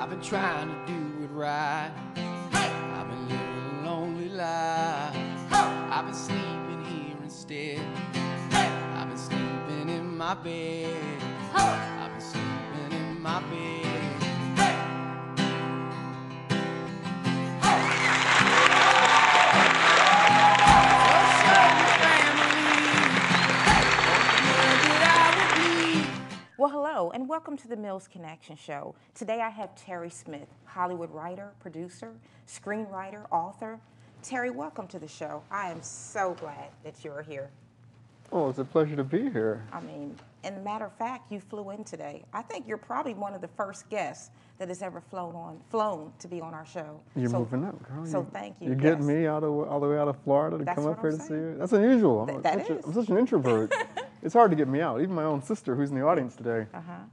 I've been trying to do it right. I've been living a lonely life. I've been sleeping here instead. I've been sleeping in my bed. I've been sleeping in my bed. Well, hello, and welcome to the Mills Connection Show. Today I have Terry Smith, Hollywood writer, producer, screenwriter, author. Terry, welcome to the show. I am so glad that you're here. Oh, it's a pleasure to be here. I mean, and a matter of fact, you flew in today. I think you're probably one of the first guests that has ever flown to be on our show. You're moving up, girl. So thank you. You're getting me all the way out of Florida to come up here to see you. That's unusual. I'm such an introvert. It's hard to get me out. Even my own sister, who's in the audience today,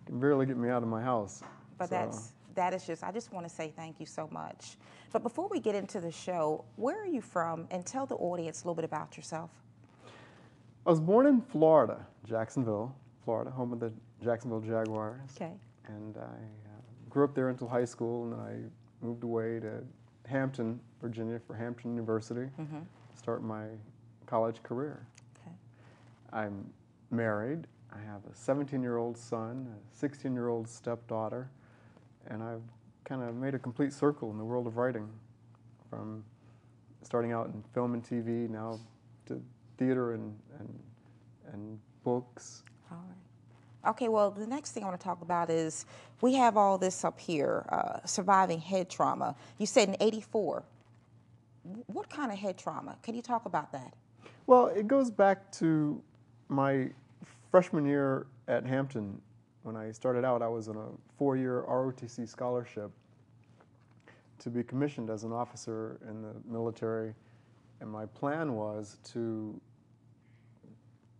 can barely get me out of my house. But that is just, I just want to say thank you so much. But before we get into the show, where are you from? And tell the audience a little bit about yourself. I was born in Florida, Jacksonville, Florida, home of the Jacksonville Jaguars. Okay. And I grew up there until high school, and then I moved away to Hampton, Virginia, for Hampton University to start my college career. Okay. I'm married. I have a 17-year-old son, a 16-year-old stepdaughter, and I've kind of made a complete circle in the world of writing, from starting out in film and TV, now to theater and books. All right. Okay, well, the next thing I want to talk about is we have all this up here, surviving head trauma. You said in '84. What kind of head trauma? Can you talk about that? Well, it goes back to my freshman year at Hampton. When I started out, I was on a 4-year ROTC scholarship to be commissioned as an officer in the military, and my plan was to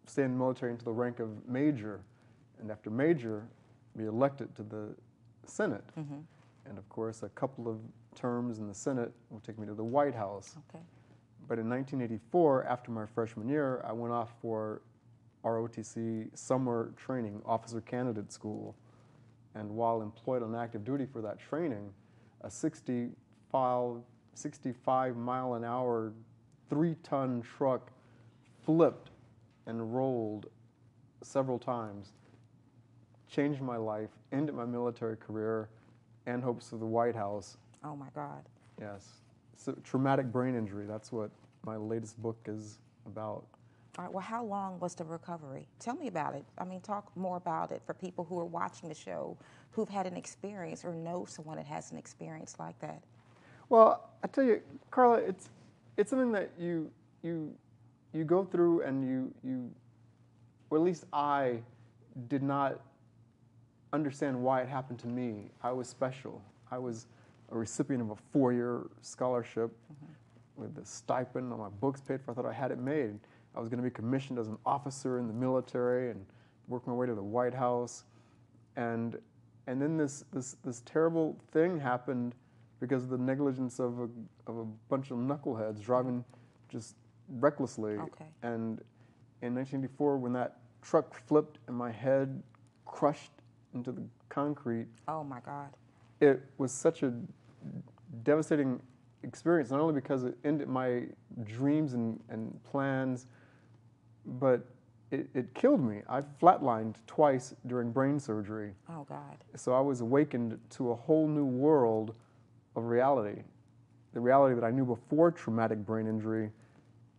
stay in the military into the rank of major, and after major, be elected to the Senate. And of course, a couple of terms in the Senate will take me to the White House. Okay. But in 1984, after my freshman year, I went off for ROTC summer training, officer candidate school. And while employed on active duty for that training, a 65 mile an hour, 3-ton truck flipped and rolled several times, changed my life, ended my military career, and hopes of the White House. Oh my God. Yes. So, traumatic brain injury, that's what my latest book is about. All right, well, how long was the recovery? Tell me about it. I mean, talk more about it for people who are watching the show, who've had an experience or know someone that has an experience like that. Well, I tell you, Carla, it's something that you go through, and you, or at least I, did not understand why it happened to me. I was special. I was a recipient of a 4-year scholarship with a stipend, all my books paid for. I thought I had it made. I was going to be commissioned as an officer in the military and work my way to the White House. And then this terrible thing happened because of the negligence of a bunch of knuckleheads driving just recklessly. Okay. And in 1984, when that truck flipped and my head crushed into the concrete. Oh my God. It was such a devastating experience, not only because it ended my dreams and plans, but it killed me. I flatlined twice during brain surgery. Oh God. So I was awakened to a whole new world of reality. The reality that I knew before traumatic brain injury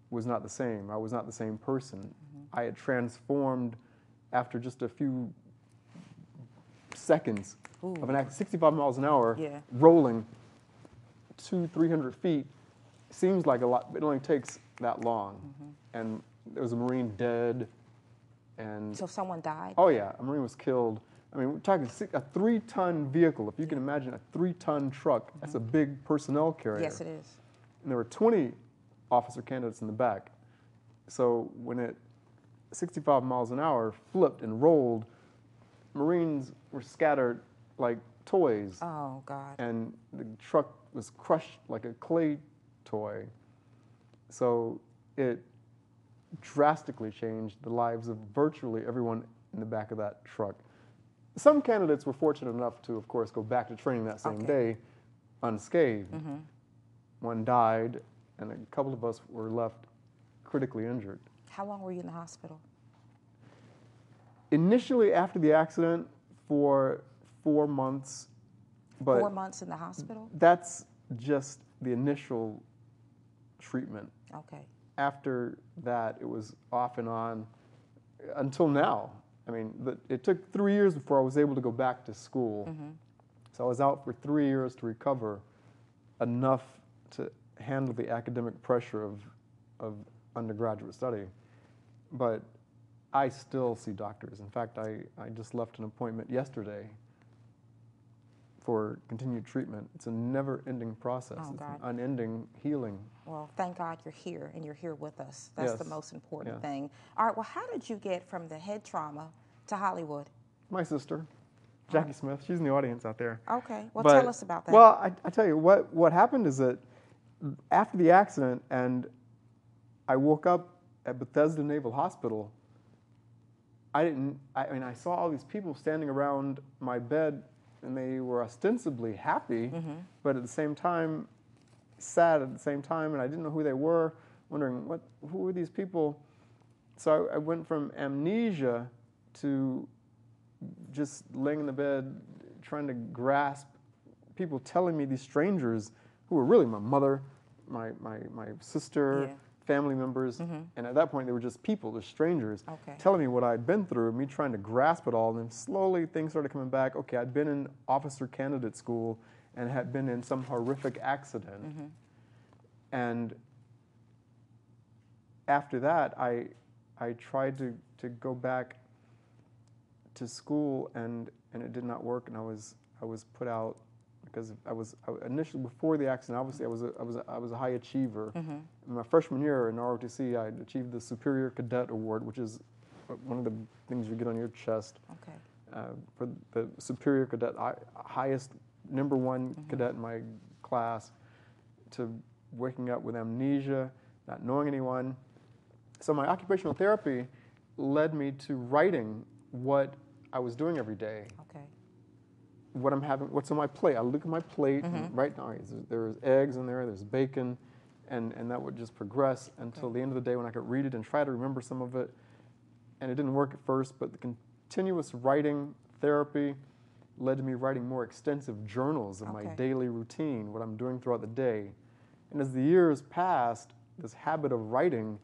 was not the same. I was not the same person. I had transformed after just a few seconds of an act, 65 miles an hour, rolling 200-300 feet. Seems like a lot, but it only takes that long. And there was a Marine dead. And so someone died? Oh yeah, a Marine was killed. I mean, we're talking a 3-ton vehicle. If you can imagine a 3-ton truck, that's a big personnel carrier. Yes, it is. And there were 20 officer candidates in the back. So when it 65 miles an hour flipped and rolled, Marines were scattered like toys. Oh God. And the truck was crushed like a clay toy. So it drastically changed the lives of virtually everyone in the back of that truck. some candidates were fortunate enough to, of course, go back to training that same day unscathed. One died, and a couple of us were left critically injured. How long were you in the hospital? Initially, after the accident, for 4 months. But 4 months in the hospital? That's just the initial treatment. Okay. After that, it was off and on until now. I mean, it took 3 years before I was able to go back to school. So I was out for 3 years to recover enough to handle the academic pressure of undergraduate study. But I still see doctors. In fact, I just left an appointment yesterday for continued treatment. It's a never-ending process. Oh, it's God. an unending healing. Well, thank God you're here, and you're here with us. That's the Yes. most important Yeah. thing. All right, well, how did you get from the head trauma to Hollywood? My sister, Jackie Smith, she's in the audience out there. Okay, well, But- tell us about that. Well, I tell you, what happened is that after the accident and I woke up at Bethesda Naval Hospital, I saw all these people standing around my bed and they were ostensibly happy, but at the same time, sad at the same time, and I didn't know who they were, wondering, who were these people? So I went from amnesia to just laying in the bed, trying to grasp people telling me, these strangers who were really my mother, my sister, Yeah. family members, and at that point they were just people, they're strangers, Okay. telling me what I'd been through, me trying to grasp it all, and then slowly things started coming back. Okay, I'd been in officer candidate school and had been in some horrific accident. And after that, I tried to go back to school, and it did not work, and I was put out because initially before the accident. Obviously, I was a high achiever. In my freshman year in ROTC, I achieved the Superior Cadet Award, which is one of the things you get on your chest. Okay. For the Superior Cadet, highest #1 cadet in my class, to waking up with amnesia, not knowing anyone. So my occupational therapy led me to writing what I was doing every day, Okay. what I'm having, what's on my plate. I look at my plate and right now there's eggs in there, there's bacon, and that would just progress until the end of the day when I could read it and try to remember some of it. And it didn't work at first, but the continuous writing therapy led to me writing more extensive journals of my daily routine, what I'm doing throughout the day. And as the years passed, this habit of writing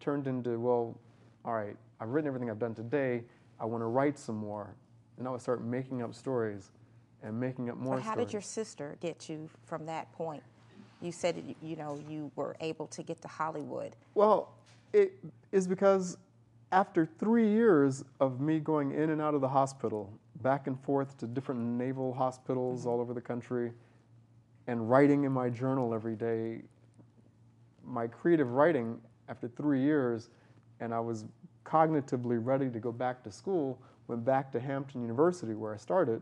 turned into, well, all right, I've written everything I've done today, I want to write some more. And I would start making up stories and making up more But how stories. did your sister get you from that point? You said, you were able to get to Hollywood. Well, it is because after 3 years of me going in and out of the hospital, back and forth to different naval hospitals all over the country, and writing in my journal every day, my creative writing, after 3 years, and I was cognitively ready to go back to school, went back to Hampton University where I started,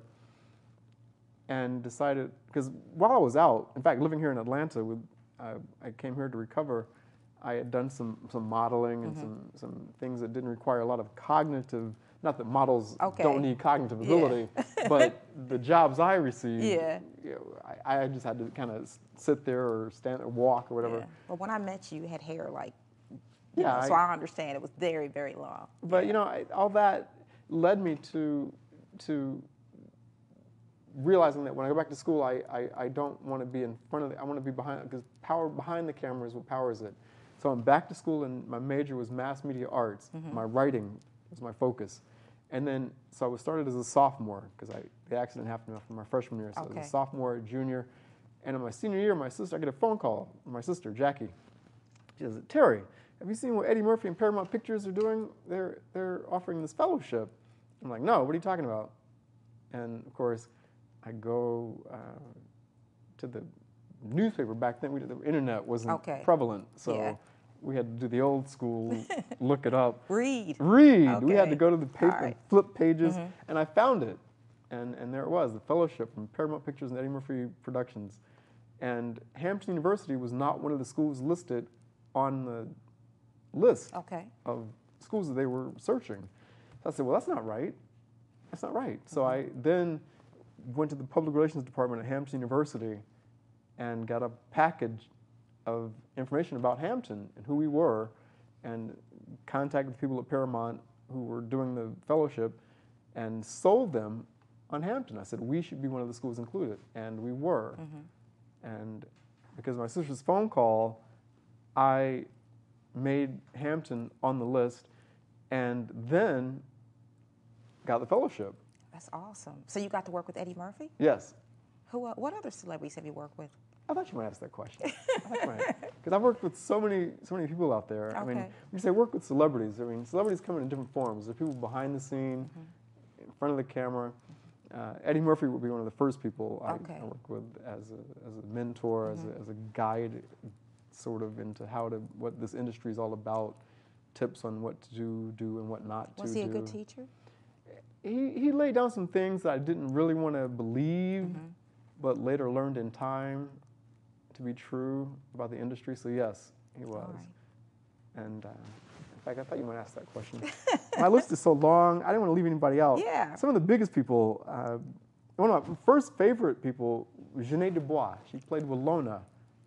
and decided, because while I was out, in fact, living here in Atlanta, I came here to recover. I had done some modeling and some things that didn't require a lot of cognitive, not that models don't need cognitive ability, but the jobs I received, I just had to kind of sit there or stand or walk or whatever. Yeah. But when I met you, you had hair like, Yeah, so I understand it was very, very long. But all that led me to realizing that when I go back to school, I don't want to be in front of it. I want to be behind, because power behind the camera is what powers it. So I'm back to school, and my major was mass media arts. My writing was my focus. And then, so I was started as a sophomore, because the accident happened after my freshman year. So I was a sophomore, junior. And in my senior year, I get a phone call from my sister, Jackie. She says, Terry, have you seen what Eddie Murphy and Paramount Pictures are doing? They're offering this fellowship. I'm like, no, what are you talking about? And of course, I go to the newspaper. Back then, the internet wasn't prevalent, so we had to do the old school, look it up. Read. Okay. We had to go to the paper and flip pages, and I found it. And there it was, the fellowship from Paramount Pictures and Eddie Murphy Productions. And Hampton University was not one of the schools listed on the list of schools that they were searching. So I said, well, that's not right. That's not right. So I then went to the public relations department at Hampton University and got a package of information about Hampton and who we were, and contacted the people at Paramount who were doing the fellowship and sold them on Hampton. I said, we should be one of the schools included, and we were. And because of my sister's phone call, I made Hampton on the list and then got the fellowship. That's awesome. So you got to work with Eddie Murphy? Yes. What other celebrities have you worked with? I thought you might ask that question. Because I've worked with so many people out there. I mean, when you say work with celebrities, I mean, celebrities come in different forms. There are people behind the scene, in front of the camera. Eddie Murphy would be one of the first people I worked with as a mentor, as a guide, sort of into what this industry is all about, tips on what to do and what not to do. Was he a good teacher? He laid down some things that I didn't really want to believe, but later learned in time to be true about the industry. So yes, he was. Right. And in fact, I thought you might ask that question. My list is so long, I didn't want to leave anybody out. Yeah. Some of the biggest people, one of my first favorite people was Janae Dubois. She played Willona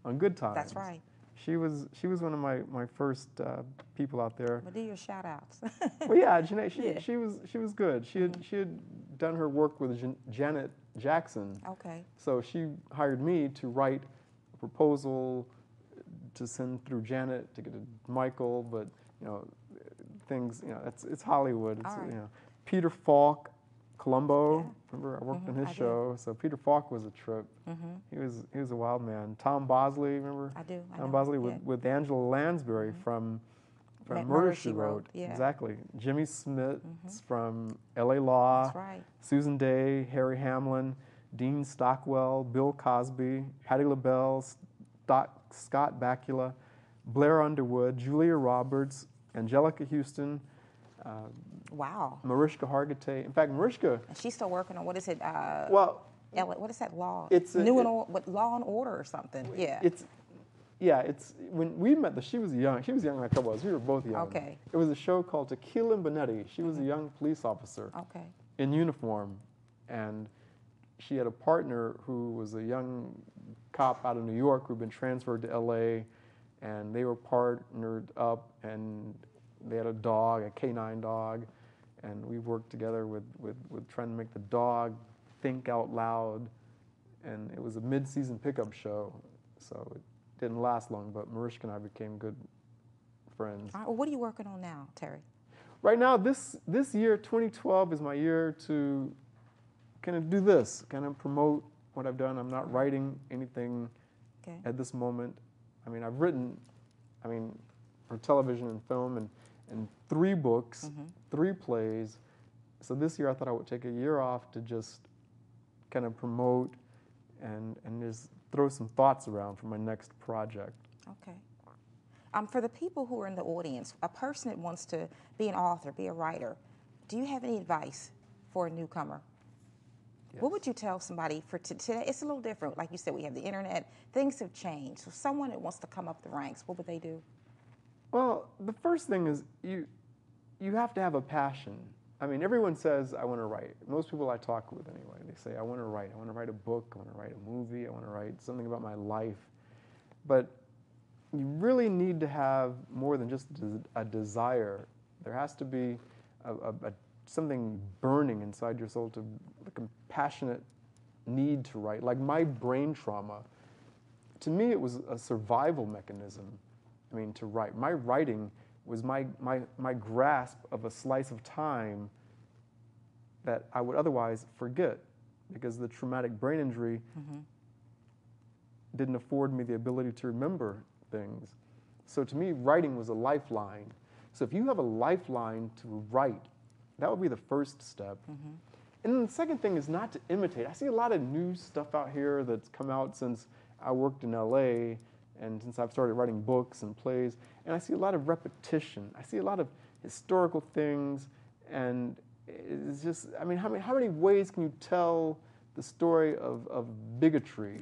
on Good Times. That's right. She was one of my first people out there. But do your shout outs. Well, yeah, Janae, she was good. She had done her work with Janet Jackson. Okay. So she hired me to write a proposal to send through Janet to get to Michael, but things, it's Hollywood. It's, right. Peter Falk, Columbo. Remember, I worked on his show. So Peter Falk was a trip. He was a wild man. Tom Bosley, remember? I do. Tom Bosley with Angela Lansbury from Murder, She Wrote. Yeah. Exactly. Jimmy Smits from L.A. Law. That's right. Susan Day, Harry Hamlin, Dean Stockwell, Bill Cosby, Patti LaBelle, Scott Bakula, Blair Underwood, Julia Roberts, Angelica Houston. Wow. Mariska Hargitay. In fact, Mariska. And she's still working on, what is it? What is that law? It's Law and Order or something. Yeah. It's when we met. She was young. She was younger than I was. We were both young. Okay. It was a show called Tequila and Bonetti. She was a young police officer. Okay. In uniform, and she had a partner who was a young cop out of New York who'd been transferred to L.A. and they were partnered up, and they had a dog, a canine dog, and we worked together with trying to make the dog think out loud, and it was a mid-season pickup show, so it didn't last long, but Mariska and I became good friends. All right, well, what are you working on now, Terry? Right now, this year, 2012, is my year to kind of do this, kind of promote what I've done. I'm not writing anything at this moment. I mean, I've written, for television and film and 3 books, 3 plays. So this year I thought I would take a year off to just kind of promote and just throw some thoughts around for my next project. Okay. For the people who are in the audience, a person that wants to be an author, be a writer, do you have any advice for a newcomer? Yes. What would you tell somebody for today? It's a little different. Like you said, we have the internet. Things have changed. So someone that wants to come up the ranks, what would they do? Well, the first thing is you have to have a passion. I mean, everyone says, I want to write. Most people I talk with anyway, they say, I want to write. I want to write a book. I want to write a movie. I want to write something about my life. But you really need to have more than just a desire. There has to be something burning inside your soul, like a passionate need to write. Like my brain trauma, to me it was a survival mechanism. I mean, to write. My writing was my grasp of a slice of time that I would otherwise forget because the traumatic brain injury didn't afford me the ability to remember things. So to me, writing was a lifeline. So if you have a lifeline to write, that would be the first step. And then the second thing is not to imitate. I see a lot of new stuff out here that's come out since I worked in LA and since I've started writing books and plays, and I see a lot of repetition. I see a lot of historical things, and it's just, I mean, how many ways can you tell the story of bigotry?